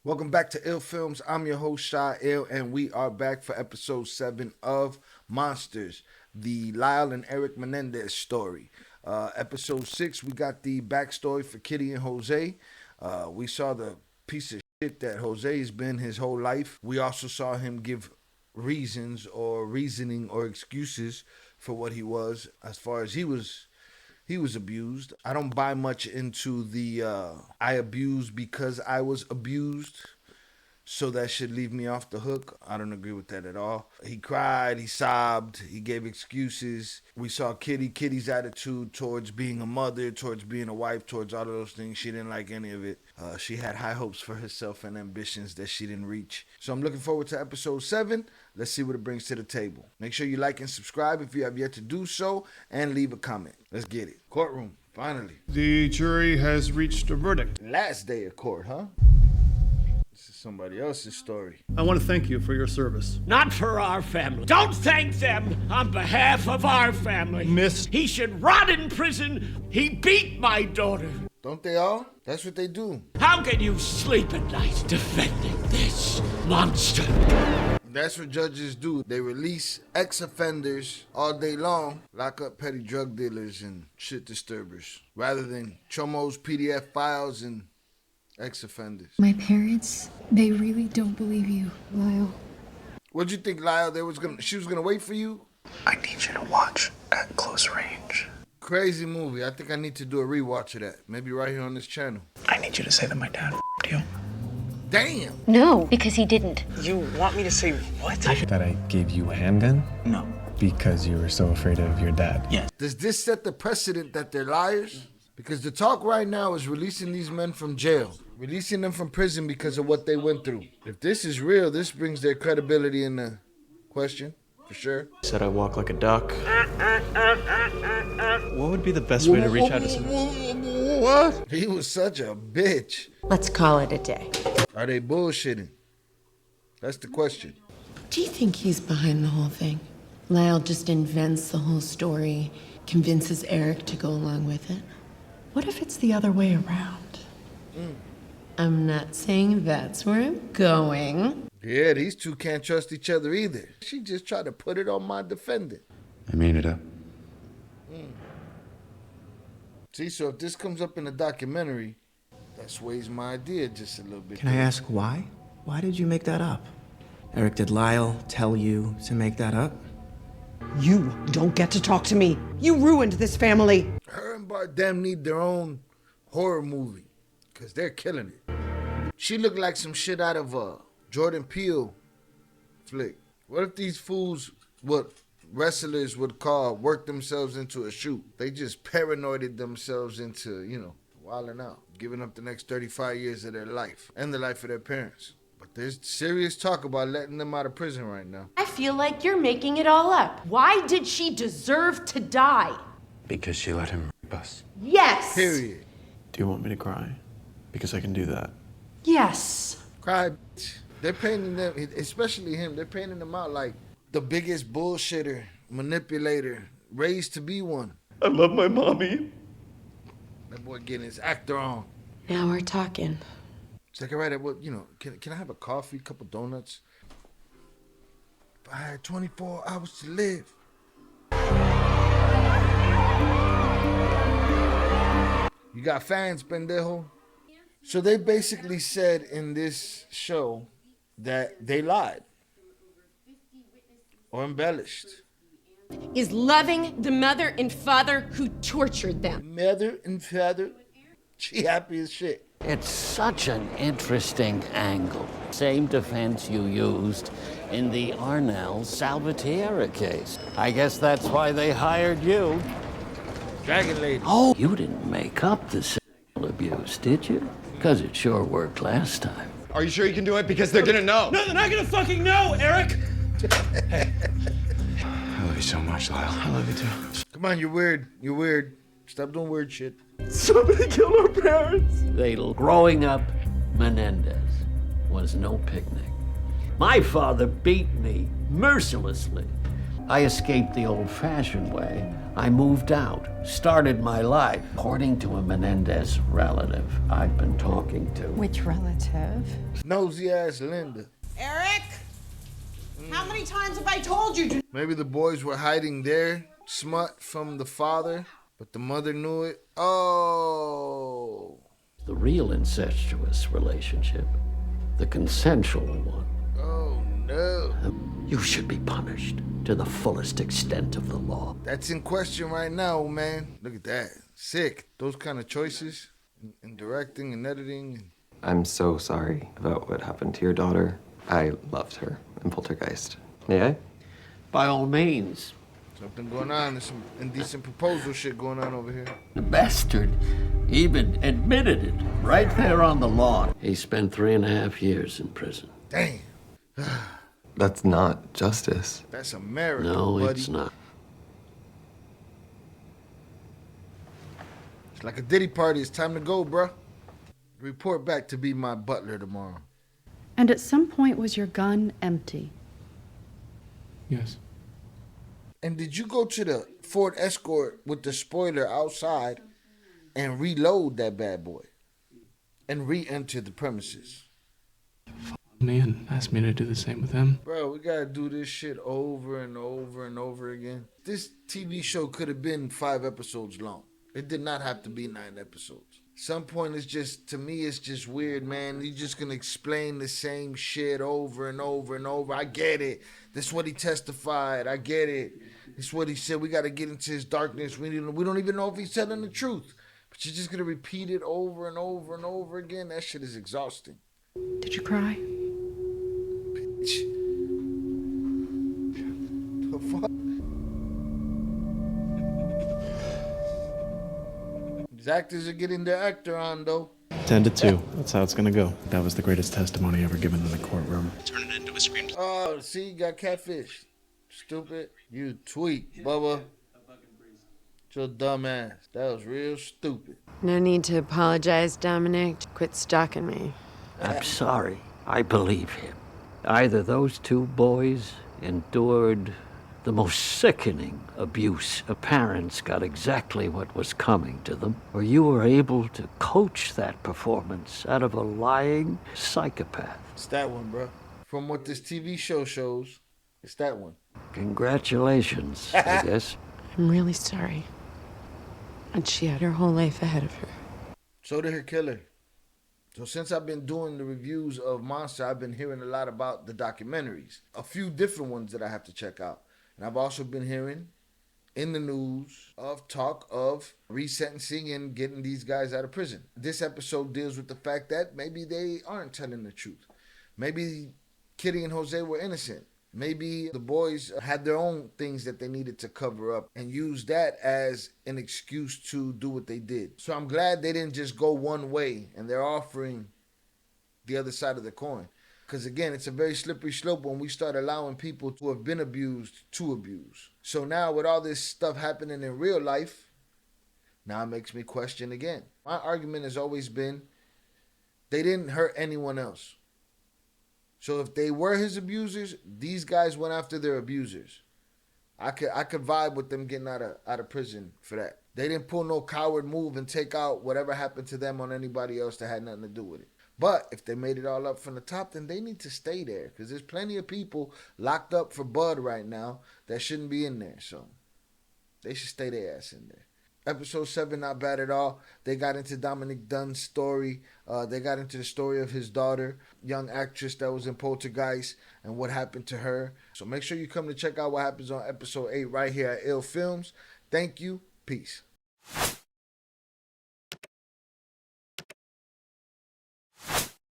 Welcome back to Ill Films. I'm your host, Shy Ill, and we are back for episode 7 of Monsters, the Lyle and Erik Menendez story. Episode 6, we got the backstory for Kitty and Jose. We saw the piece of shit that Jose has been his whole life. We also saw him give reasons or reasoning or excuses for what he was, as far as he was abused. I don't buy much into the I abused because I was abused, so that should leave me off the hook. I don't agree with that at all. He cried, he sobbed, he gave excuses. We saw Kitty's attitude towards being a mother, towards being a wife, towards all of those things. She didn't like any of it. She had high hopes for herself and ambitions that she didn't reach. So I'm looking forward to episode 7. Let's see what it brings to the table. Make sure you like and subscribe if you have yet to do so, and leave a comment. Let's get it. Courtroom, finally. The jury has reached a verdict. Last day of court, huh? This is somebody else's story. I want to thank you for your service. Not for our family. Don't thank them on behalf of our family. Miss. He should rot in prison. He beat my daughter. Don't they all? That's what they do. How can you sleep at night defending this monster? That's what judges do. They release ex-offenders all day long, lock up petty drug dealers and shit disturbers, rather than chomos, PDF files, and ex-offenders. My parents, they really don't believe you, Lyle. What'd you think, Lyle? She was gonna wait for you? I need you to watch at close range. Crazy movie. I think I need to do a rewatch of that. Maybe right here on this channel. I need you to say that my dad f***ed you. Damn. No, because he didn't. You want me to say what? That I gave you a handgun? No. Because you were so afraid of your dad. Yes. Does this set the precedent that they're liars? Because the talk right now is releasing these men from jail. Releasing them from prison because of what they went through. If this is real, this brings their credibility into question, for sure. Said I walk like a duck. What would be the best way to reach out to someone? What? He was such a bitch. Let's call it a day. Are they bullshitting? That's the question. Do you think he's behind the whole thing? Lyle just invents the whole story, convinces Erik to go along with it. What if it's the other way around? I'm not saying that's where I'm going. Yeah, these two can't trust each other either. She just tried to put it on my defendant. I made it up. See, so if this comes up in the documentary, that sways my idea just a little bit. Can I ask why? Why did you make that up? Erik, did Lyle tell you to make that up? You don't get to talk to me. You ruined this family. Her and Bardem need their own horror movie, because they're killing it. She looked like some shit out of a Jordan Peele flick. What if these fools, what wrestlers would call, work themselves into a shoot? They just paranoided themselves into, wilding out, giving up the next 35 years of their life and the life of their parents. But there's serious talk about letting them out of prison right now. I feel like you're making it all up. Why did she deserve to die? Because she let him rape us. Yes! Period. Do you want me to cry? Because I can do that. Yes. Cry, bitch. They're painting them, especially him, they're painting him out like the biggest bullshitter, manipulator, raised to be one. I love my mommy. That boy getting his actor on. Now we're talking. It's like, all right, well, can I have a coffee, couple donuts? If I had 24 hours to live. You got fans, pendejo? So they basically said in this show that they lied or embellished. Is loving the mother and father who tortured them. Mother and father, she happy as shit. It's such an interesting angle. Same defense you used in the Arnell Salvatierra case. I guess that's why they hired you. Dragon Lady. Oh, you didn't make up the sexual abuse, did you? Because it sure worked last time. Are you sure you can do it? Because they're gonna know. No, they're not gonna fucking know, Erik! I love you so much, Lyle. I love you too. Come on, you're weird. You're weird. Stop doing weird shit. Somebody killed our parents. Growing up, Menendez was no picnic. My father beat me mercilessly. I escaped the old-fashioned way I moved out, started my life, according to a Menendez relative I've been talking to. Which relative? Nosy ass Linda. Eric? How many times have I told you to? Maybe the boys were hiding their smut from the father, but the mother knew it. Oh. The real incestuous relationship, the consensual one. Oh no. You should be punished to the fullest extent of the law. That's in question right now, man. Look at that. Sick. Those kind of choices in directing and editing. I'm so sorry about what happened to your daughter. I loved her in Poltergeist. May I? By all means. Something going on. There's some indecent proposal shit going on over here. The bastard even admitted it right there on the lawn. He spent 3.5 years in prison. Damn. That's not justice. That's America, No, buddy. it's not. It's like a Diddy party. It's time to go, bruh. Report back to be my butler tomorrow. And at some point, was your gun empty? Yes. And did you go to the Ford Escort with the spoiler outside and reload that bad boy and re-enter the premises? Me and asked me to do the same with him. Bro, we gotta do this shit over and over and over again. This TV show could have been 5 episodes long. It did not have to be 9 episodes. Some point it's just, to me, it's just weird, man. You're just gonna explain the same shit over and over and over. I get it. That's what he testified. I get it. That's what he said. We gotta get into his darkness. We don't even know if he's telling the truth. But you're just gonna repeat it over and over and over again. That shit is exhausting. Did you cry? The fuck? These actors are getting their actor on, though. 10-2. That's how it's gonna go. That was the greatest testimony ever given in the courtroom. Turn it into a scream. Oh, see, you got catfish. Stupid. You tweet, Bubba. Your dumb ass. That was real stupid. No need to apologize, Dominic. Quit stalking me. I'm sorry. I believe him. Either those 2 boys endured the most sickening abuse. The parents got exactly what was coming to them, or you were able to coach that performance out of a lying psychopath. It's that one, bro. From what this TV show shows, it's that one. Congratulations, I guess. I'm really sorry. And she had her whole life ahead of her. So did her killer. So since I've been doing the reviews of Monster, I've been hearing a lot about the documentaries. A few different ones that I have to check out. And I've also been hearing in the news of talk of resentencing and getting these guys out of prison. This episode deals with the fact that maybe they aren't telling the truth. Maybe Kitty and Jose were innocent. Maybe the boys had their own things that they needed to cover up and use that as an excuse to do what they did. So I'm glad they didn't just go one way and they're offering the other side of the coin. Because again, it's a very slippery slope when we start allowing people who have been abused to abuse. So now with all this stuff happening in real life, now it makes me question again. My argument has always been they didn't hurt anyone else. So if they were his abusers, these guys went after their abusers. I could vibe with them getting out of prison for that. They didn't pull no coward move and take out whatever happened to them on anybody else that had nothing to do with it. But if they made it all up from the top, then they need to stay there because there's plenty of people locked up for bud right now that shouldn't be in there. So they should stay their ass in there. Episode 7, not bad at all. They got into Dominic Dunn's story. They got into the story of his daughter, young actress that was in Poltergeist, and what happened to her. So make sure you come to check out what happens on episode 8 right here at Ill Films. Thank you. Peace.